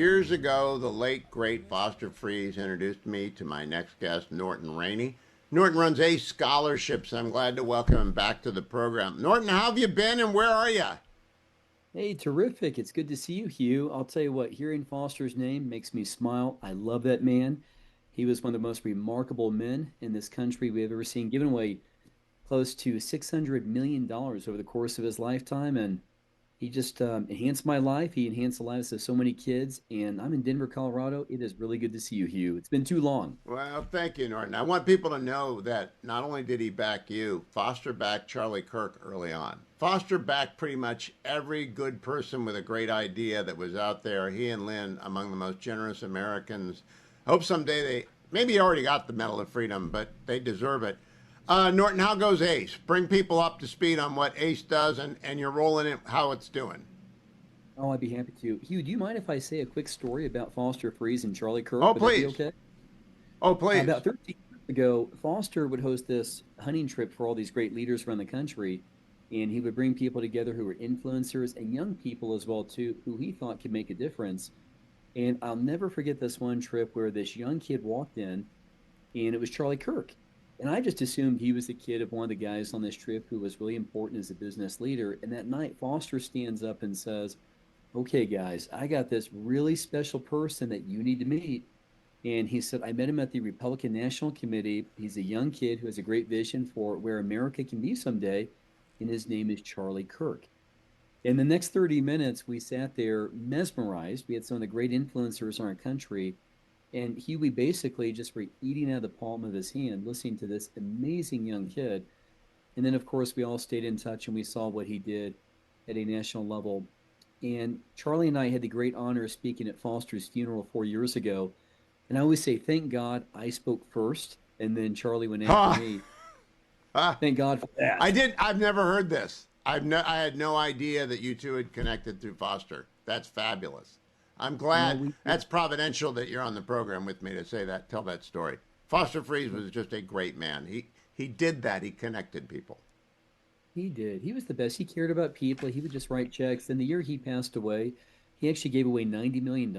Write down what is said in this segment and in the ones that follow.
Years ago, the late, great Foster Freeze introduced me to my next guest, Norton Rainey. Norton runs ACE Scholarships. I'm glad to welcome him back to the program. Norton, how have you been and where are you? Hey, terrific. It's good to see you, Hugh. I'll tell you what, hearing Foster's name makes me smile. I love that man. He was one of the most remarkable men in this country we've ever seen, giving away close to $600 million over the course of his lifetime. And he just enhanced my life. He enhanced the lives of so many kids. And I'm in Denver, Colorado. It is really good to see you, Hugh. It's been too long. Well, thank you, Norton. I want people to know that not only did he back you, Foster backed Charlie Kirk early on. Foster backed pretty much every good person with a great idea that was out there. He and Lynn, among the most generous Americans. I hope someday maybe he already got the Medal of Freedom, but they deserve it. Norton, how goes ACE? Bring people up to speed on what ACE does and your role in it, how it's doing. Oh, I'd be happy to. Hugh, do you mind if I say a quick story about Foster Freeze and Charlie Kirk? Oh, Would that be please. okay? Oh, please. About 13 years ago, Foster would host this hunting trip for all these great leaders around the country, and he would bring people together who were influencers and young people as well too, who he thought could make a difference. And I'll never forget this one trip where this young kid walked in, and it was Charlie Kirk. And I just assumed he was the kid of one of the guys on this trip who was really important as a business leader. And that night, Foster stands up and says, "Okay, guys, I got this really special person that you need to meet." And he said, I met him at the Republican National Committee. He's a young kid who has a great vision for where America can be someday. And his name is Charlie Kirk. In the next 30 minutes, we sat there mesmerized. We had some of the great influencers in our country. And Huey basically just were eating out of the palm of his hand, listening to this amazing young kid. And then, of course, we all stayed in touch and we saw what he did at a national level. And Charlie and I had the great honor of speaking at Foster's funeral 4 years ago. And I always say, thank God I spoke first, and then Charlie went after Ha! me. Ha! Thank God for that. I've never heard this. I had no idea that you two had connected through Foster. That's fabulous. I'm Well, glad we that's providential that you're on the program with me to say that, tell that story. Foster Freeze was just a great man. He did that. He connected people. he did. He was the best. He cared about people. He would just write checks. And the year he passed away, he actually gave away $90 million.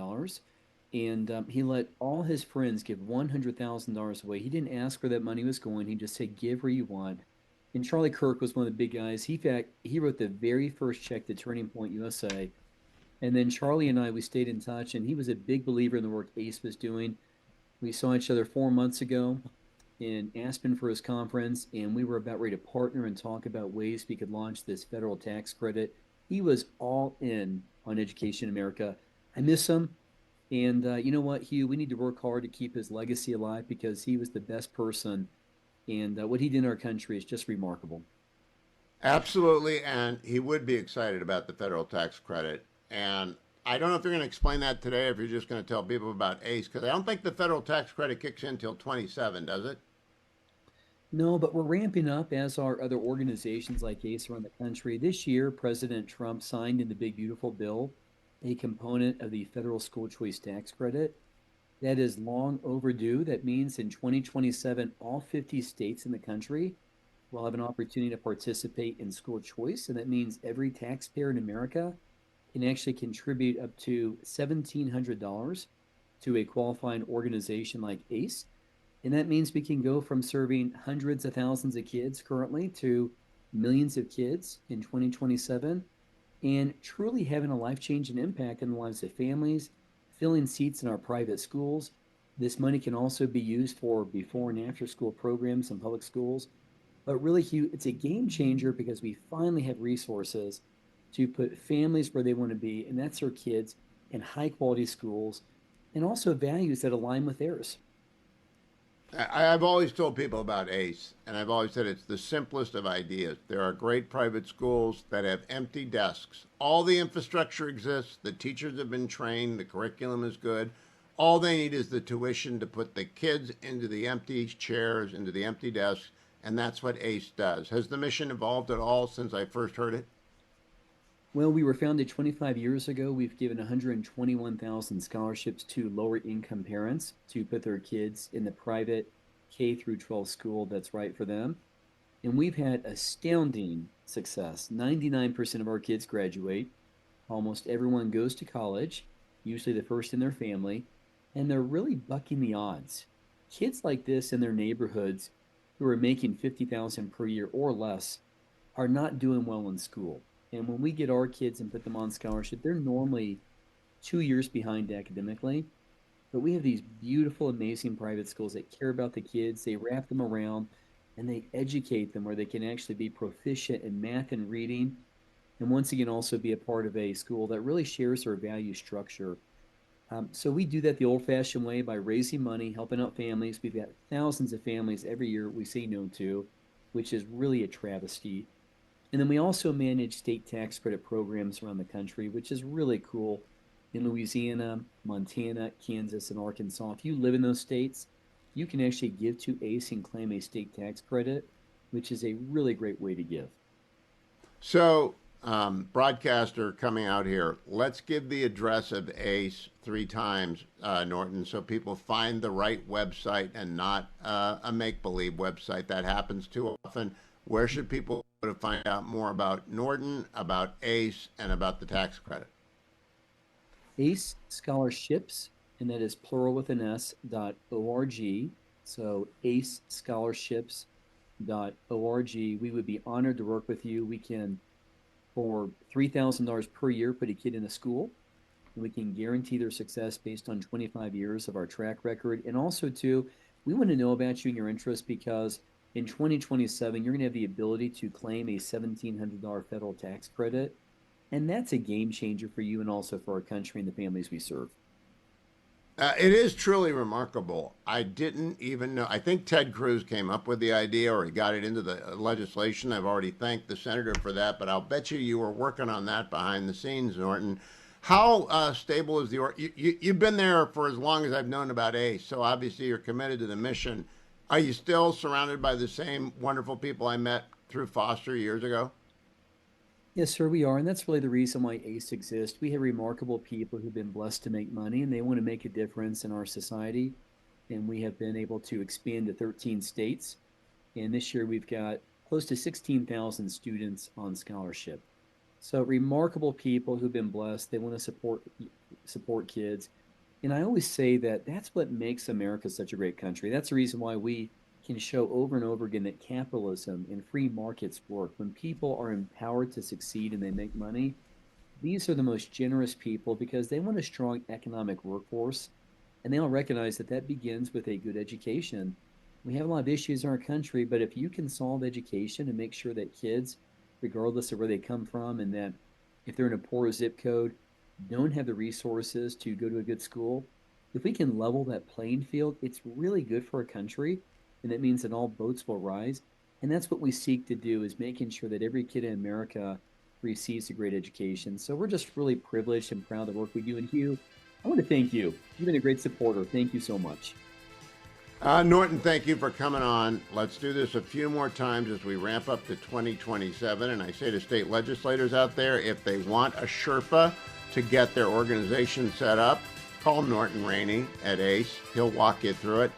And he let all his friends give $100,000 away. He didn't ask where that money was going. He just said, give where you want. And Charlie Kirk was one of the big guys. In fact, he wrote the very first check to Turning Point USA. And then Charlie and I, we stayed in touch, and he was a big believer in the work ACE was doing. We saw each other 4 months ago in Aspen for his conference, and we were about ready to partner and talk about ways we could launch this federal tax credit. He was all in on Education America. I miss him. And you know what, Hugh? We need to work hard to keep his legacy alive because he was the best person. And what he did in our country is just remarkable. Absolutely, and he would be excited about the federal tax credit. And I don't know if you're going to explain that today, or if you're just going to tell people about ACE, because I don't think the federal tax credit kicks in until 27, does it? No, but we're ramping up as are other organizations like ACE around the country. This year, President Trump signed in the Big Beautiful Bill a component of the federal school choice tax credit that is long overdue. That means in 2027, all 50 states in the country will have an opportunity to participate in school choice. And that means every taxpayer in America can actually contribute up to $1,700 to a qualifying organization like ACE. And that means we can go from serving hundreds of thousands of kids currently to millions of kids in 2027 and truly having a life changing impact in the lives of families, filling seats in our private schools. This money can also be used for before and after school programs in public schools. But really, Hugh, it's a game changer because we finally have resources to put families where they want to be, and that's their kids in high quality schools and also values that align with theirs. I've always told people about ACE, and I've always said it's the simplest of ideas. There are great private schools that have empty desks. All the infrastructure exists, the teachers have been trained, the curriculum is good. All they need is the tuition to put the kids into the empty chairs, into the empty desks, and that's what ACE does. Has the mission evolved at all since I first heard it? Well, we were founded 25 years ago. We've given 121,000 scholarships to lower income parents to put their kids in the private K through 12 school that's right for them. And we've had astounding success. 99% of our kids graduate. Almost everyone goes to college. usually the first in their family, and they're really bucking the odds. Kids like this in their neighborhoods who are making 50,000 per year or less are not doing well in school. And when we get our kids and put them on scholarship, they're normally 2 years behind academically. But we have these beautiful, amazing private schools that care about the kids. They wrap them around and they educate them where they can actually be proficient in math and reading. And once again, also be a part of a school that really shares their value structure. So we do that the old fashioned way by raising money, helping out families. We've got thousands of families every year we say no to, which is really a travesty. And then we also manage state tax credit programs around the country, which is really cool in Louisiana, Montana, Kansas, and Arkansas. If you live in those states, you can actually give to ACE and claim a state tax credit, which is a really great way to give. So, broadcaster coming out here, let's give the address of ACE three times, Norton, so people find the right website and not a make-believe website. That happens too often. Where should people go to find out more about Norton, about ACE, and about the tax credit? ACE Scholarships, and that is plural with an S, .org. So acescholarships.org. We would be honored to work with you. We can, for $3,000 per year, put a kid in a school. And we can guarantee their success based on 25 years of our track record. And also, too, we want to know about you and your interest because in 2027, you're going to have the ability to claim a $1,700 federal tax credit. And that's a game changer for you and also for our country and the families we serve. It is truly remarkable. I didn't even know. I think Ted Cruz came up with the idea or he got it into the legislation. I've already thanked the senator for that, but I'll bet you were working on that behind the scenes, Norton. How stable is the you've been there for as long as I've known about ACE, so obviously you're committed to the mission. Are you still surrounded by the same wonderful people I met through Foster years ago? Yes, sir, we are. And that's really the reason why ACE exists. We have remarkable people who've been blessed to make money and they want to make a difference in our society. And we have been able to expand to 13 states. And this year we've got close to 16,000 students on scholarship. So remarkable people who've been blessed. They want to support kids. And I always say that that's what makes America such a great country. That's the reason why we can show over and over again that capitalism and free markets work. When people are empowered to succeed and they make money, these are the most generous people because they want a strong economic workforce. And they all recognize that that begins with a good education. We have a lot of issues in our country, but if you can solve education and make sure that kids, regardless of where they come from, and that if they're in a poor zip code, don't have the resources to go to a good school, if we can level that playing field, it's really good for our country. And that means that all boats will rise. And that's what we seek to do is making sure that every kid in America receives a great education. So we're just really privileged and proud of the work we do. And Hugh, I want to thank you. You've been a great supporter. Thank you so much. Norton, thank you for coming on. Let's do this a few more times as we ramp up to 2027. And I say to state legislators out there, if they want a Sherpa to get their organization set up, call Norton Rainey at ACE. He'll walk you through it.